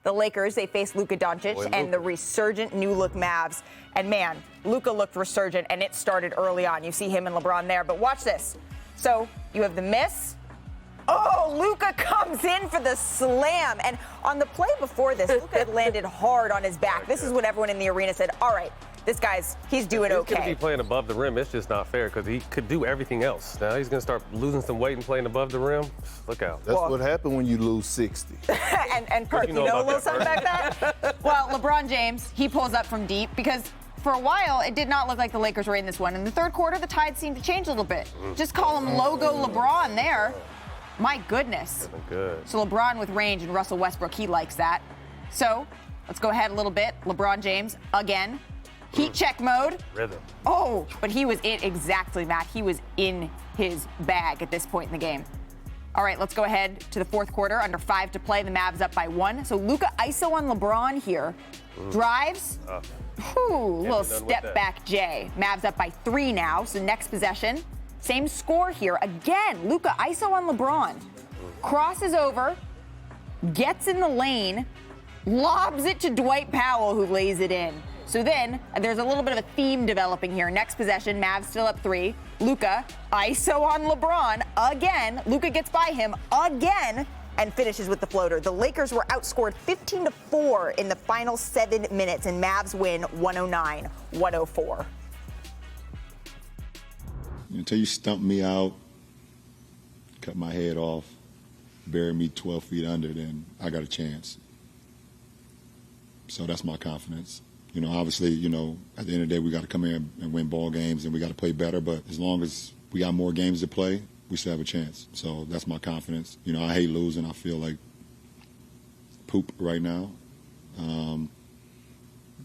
The Lakers, they face Luka Doncic and the resurgent new-look Mavs. And, man, Luka looked resurgent, and it started early on. You see him and LeBron there. But watch this. So you have the miss. Oh, Luka comes in for the slam. And on the play before this, Luka had landed hard on his back. This is what everyone in the arena said, all right, this guy's, he's doing okay. He's going to be playing above the rim. It's just not fair because he could do everything else. Now he's going to start losing some weight and playing above the rim. Look out. That's what happened when you lose 60. and Perk, you know a little something about that? Well, LeBron James, he pulls up from deep because for a while, it did not look like the Lakers were in this one. In the third quarter, the tide seemed to change a little bit. Just call him Logo LeBron there. My goodness. Good. So LeBron with range and Russell Westbrook, he likes that. So let's go ahead a little bit. LeBron James again. Heat check mode. Rhythm. Oh, but he was in exactly, Matt. He was in his bag at this point in the game. All right, let's go ahead to the fourth quarter. Under 5 to play, the Mavs up by 1. So Luka ISO on LeBron here. Drives. Little step back J. Mavs up by 3 now. So next possession. Same score here. Again, Luka ISO on LeBron. Crosses over. Gets in the lane. Lobs it to Dwight Powell, who lays it in. So then, there's a little bit of a theme developing here. Next possession, Mavs still up 3. Luka, ISO on LeBron again. Luka gets by him again and finishes with the floater. The Lakers were outscored 15-4 in the final 7 minutes, and Mavs win 109-104. Until you stump me out, cut my head off, bury me 12 feet under, then I got a chance. So that's my confidence. Obviously, at the end of the day, we got to come in and win ball games, and we got to play better. But as long as we got more games to play, we still have a chance. So that's my confidence. I hate losing. I feel like poop right now.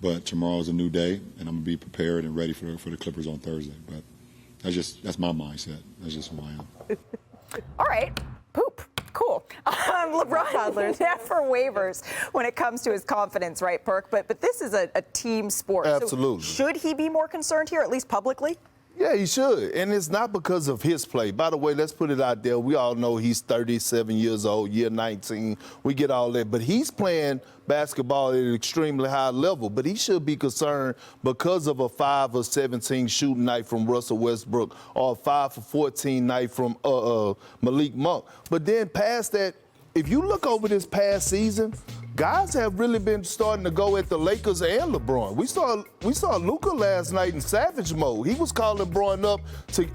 But tomorrow's a new day, and I'm gonna be prepared and ready for the Clippers on Thursday. But that's my mindset. That's just who I am. All right, poop. Cool. LeBron never wavers when it comes to his confidence, right, Perk? But this is a team sport. Absolutely. So should he be more concerned here, at least publicly? Yeah, he should. And it's not because of his play. By the way, let's put it out there. We all know he's 37 years old, year 19. We get all that. But he's playing basketball at an extremely high level. But he should be concerned because of a 5 of 17 shooting night from Russell Westbrook or a 5 of 14 night from Malik Monk. But then past that, if you look over this past season, guys have really been starting to go at the Lakers and LeBron. We saw Luka last night in savage mode. He was calling LeBron up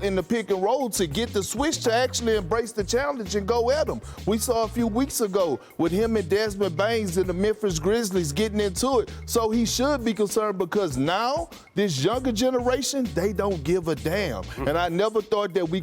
in the pick and roll to get the switch to actually embrace the challenge and go at him. We saw a few weeks ago with him and Desmond Baines and the Memphis Grizzlies getting into it. So he should be concerned because now this younger generation, they don't give a damn. And I never thought that we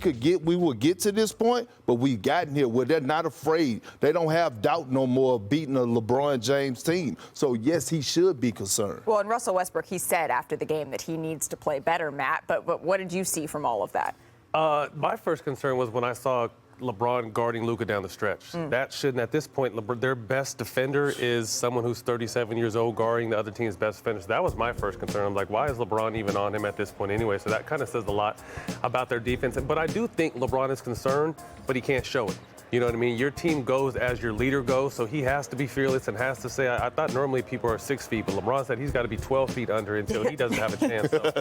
would get to this point, but we've gotten here where they're not afraid. They don't have doubt no more of beating a LeBron James team. So, yes, he should be concerned. Well, and Russell Westbrook, he said after the game that he needs to play better, Matt. But what did you see from all of that? My first concern was when I saw LeBron guarding Luka down the stretch. That shouldn't, at this point, their best defender is someone who's 37 years old guarding the other team's best defender. So that was my first concern. I'm like, why is LeBron even on him at this point anyway? So that kind of says a lot about their defense. But I do think LeBron is concerned, but he can't show it. You know what I mean? Your team goes as your leader goes, so he has to be fearless and has to say, I thought normally people are 6 feet, but LeBron said he's got to be 12 feet under until he doesn't have a chance. So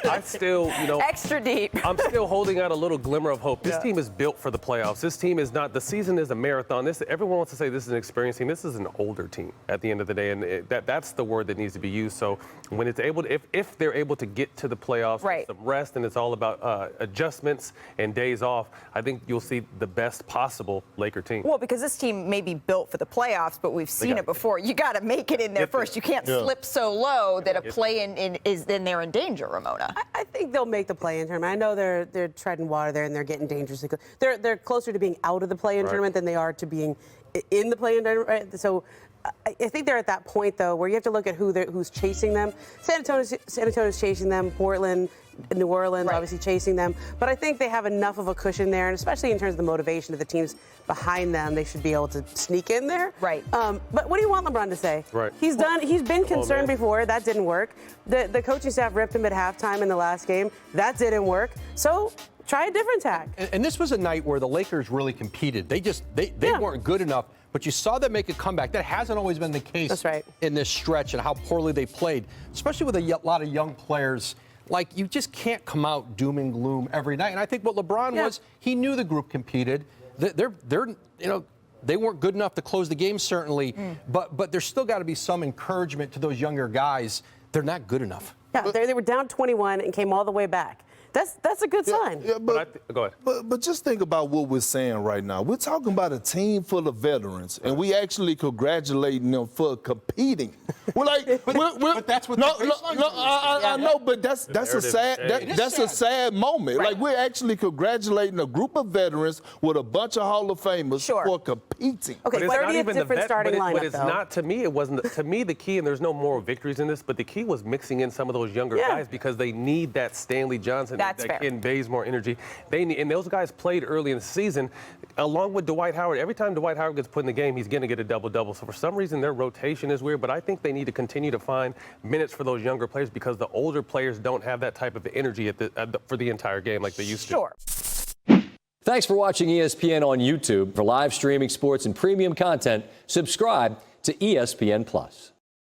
I still, extra deep. I'm still holding out a little glimmer of hope. This team is built for the playoffs. This team is not, the season is a marathon. Everyone wants to say this is an experienced team. This is an older team at the end of the day, and that's the word that needs to be used. So when it's able to, if they're able to get to the playoffs, with some rest, and it's all about adjustments and days off, I think you'll see the best possible Laker team. Well, because this team may be built for the playoffs, but we've seen it before. You got to make it in there first. You can't slip so low that a play-in is then they're in danger, Ramona. I think they'll make the play-in tournament. I know they're treading water there and they're getting dangerously close. They're closer to being out of the play-in tournament than they are to being in the play-in tournament. Right? So I think they're at that point, though, where you have to look at who's chasing them. San Antonio's chasing them. Portland, New Orleans, obviously chasing them. But I think they have enough of a cushion there, and especially in terms of the motivation of the teams behind them, they should be able to sneak in there. Right. But what do you want LeBron to say? Right. He's been concerned before. That didn't work. The coaching staff ripped him at halftime in the last game. That didn't work. So try a different tack. And this was a night where the Lakers really competed. They weren't good enough. but you saw them make a comeback. That hasn't always been the case That's right. in this stretch and how poorly they played, especially with a lot of young players. Like, you just can't come out doom and gloom every night. And I think what LeBron was, he knew the group competed. They're they weren't good enough to close the game, certainly, but there's still got to be some encouragement to those younger guys. They're not good enough. Yeah, they were down 21 and came all the way back. That's a good sign. Yeah, Go ahead. But just think about what we're saying right now. We're talking about a team full of veterans, and we actually congratulating them for competing. We're like, but that's what I know, but that's a sad moment. Right. Like, we're actually congratulating a group of veterans with a bunch of Hall of Famers for competing. Okay, But it's not 30th even different starting lineup, But it's though. not, to me, it wasn't. To me, the key, and there's no moral victories in this, but the key was mixing in some of those younger guys because they need that Stanley Johnson, That's that fair. Ken Bazemore energy. They need, and those guys played early in the season, along with Dwight Howard. Every time Dwight Howard gets put in the game, he's going to get a double-double. So for some reason, their rotation is weird, but I think they need to continue to find minutes for those younger players because the older players don't have that type of energy for the entire game like they used to. Sure. Thanks for watching ESPN on YouTube. For live streaming sports and premium content, subscribe to ESPN+.